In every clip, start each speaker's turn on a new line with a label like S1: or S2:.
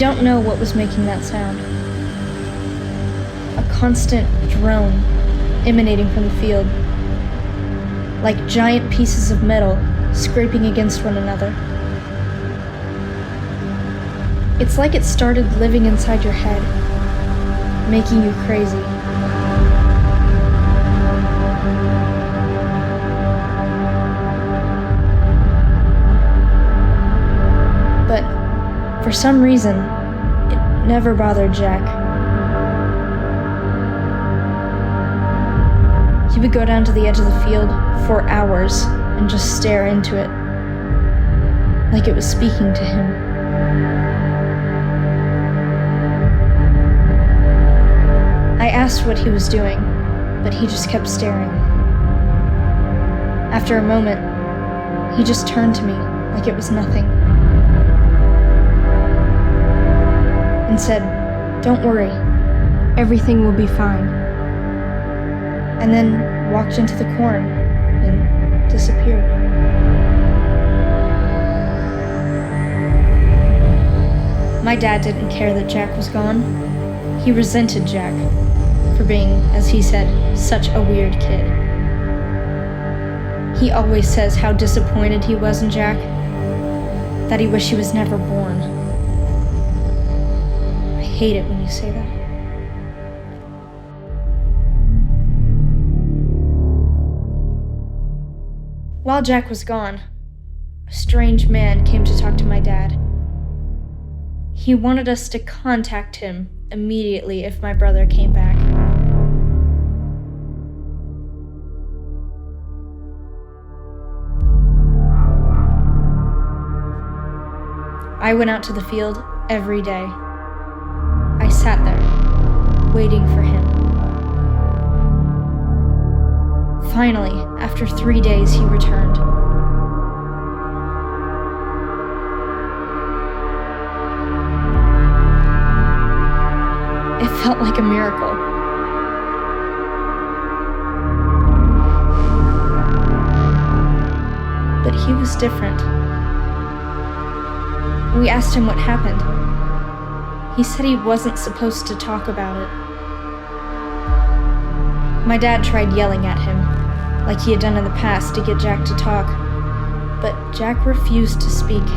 S1: don't know what was making that sound. A constant drone emanating from the field, like giant pieces of metal scraping against one another. It's like it started living inside your head, making you crazy. But for some reason, it never bothered Jack. He would go down to the edge of the field for hours and just stare into it, like it was speaking to him. I asked what he was doing, but he just kept staring. After a moment, he just turned to me like it was nothing and said, "Don't worry, everything will be fine." And then walked into the corn and disappeared. My dad didn't care that Jack was gone. He resented Jack for being, as he said, such a weird kid. He always says how disappointed he was in Jack, that he wished he was never born. I hate it when you say that. While Jack was gone, a strange man came to talk to my dad. He wanted us to contact him immediately if my brother came back. I went out to the field every day. I sat there, waiting for him. Finally, after 3 days, he returned. It felt like a miracle. But he was different. We asked him what happened. He said he wasn't supposed to talk about it. My dad tried yelling at him, like he had done in the past, to get Jack to talk, but Jack refused to speak.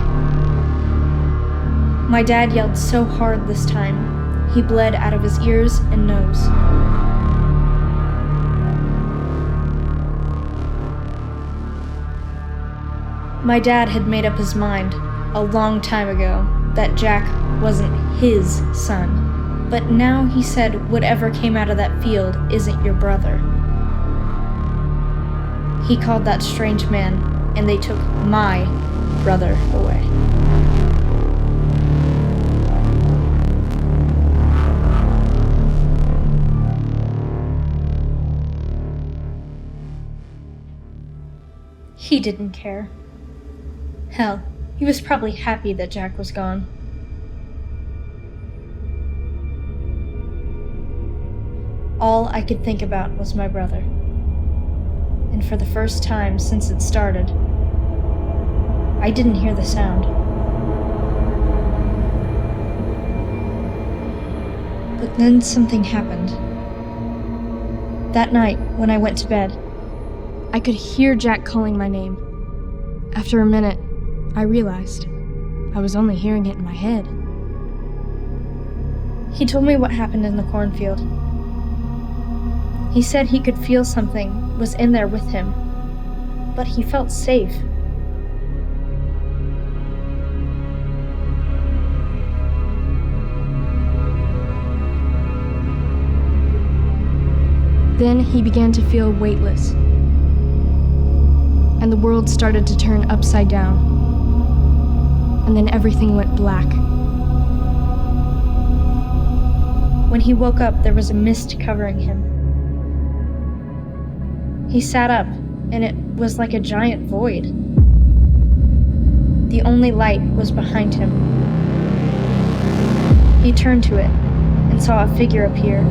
S1: My dad yelled so hard this time, he bled out of his ears and nose. My dad had made up his mind a long time ago that Jack wasn't his son, but now he said whatever came out of that field isn't your brother. He called that strange man, and they took my brother away. He didn't care. Hell, he was probably happy that Jack was gone. All I could think about was my brother. And for the first time since it started, I didn't hear the sound. But then something happened. That night, when I went to bed, I could hear Jack calling my name. After a minute, I realized I was only hearing it in my head. He told me what happened in the cornfield. He said he could feel something was in there with him, but he felt safe. Then he began to feel weightless, and the world started to turn upside down, and then everything went black. When he woke up, there was a mist covering him. He sat up, and it was like a giant void. The only light was behind him. He turned to it and saw a figure appear.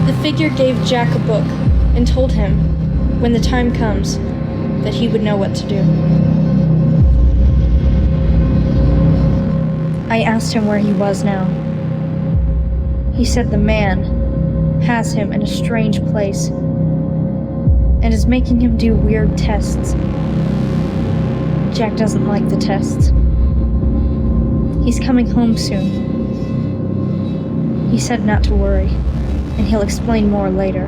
S1: The figure gave Jack a book and told him, when the time comes, that he would know what to do. I asked him where he was now. He said the man has him in a strange place and is making him do weird tests. Jack doesn't like the tests. He's coming home soon. He said not to worry, and he'll explain more later.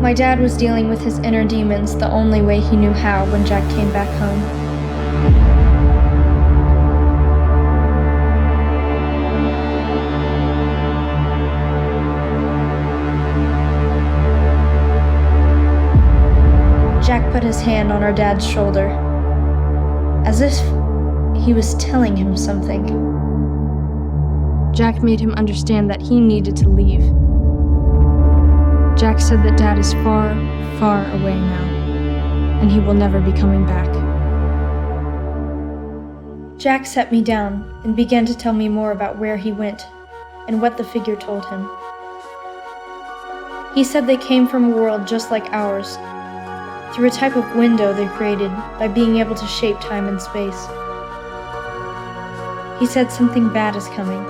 S1: My dad was dealing with his inner demons the only way he knew how when Jack came back home. Jack put his hand on our dad's shoulder, as if he was telling him something. Jack made him understand that he needed to leave. Jack said that Dad is far, far away now, and he will never be coming back. Jack set me down and began to tell me more about where he went and what the figure told him. He said they came from a world just like ours, through a type of window they created by being able to shape time and space. He said something bad is coming.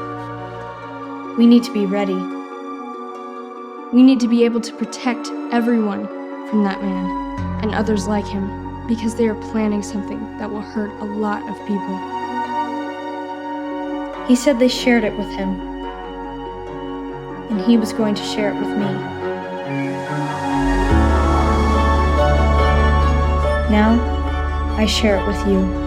S1: We need to be ready. We need to be able to protect everyone from that man and others like him, because they are planning something that will hurt a lot of people. He said they shared it with him, and he was going to share it with me. Now, I share it with you.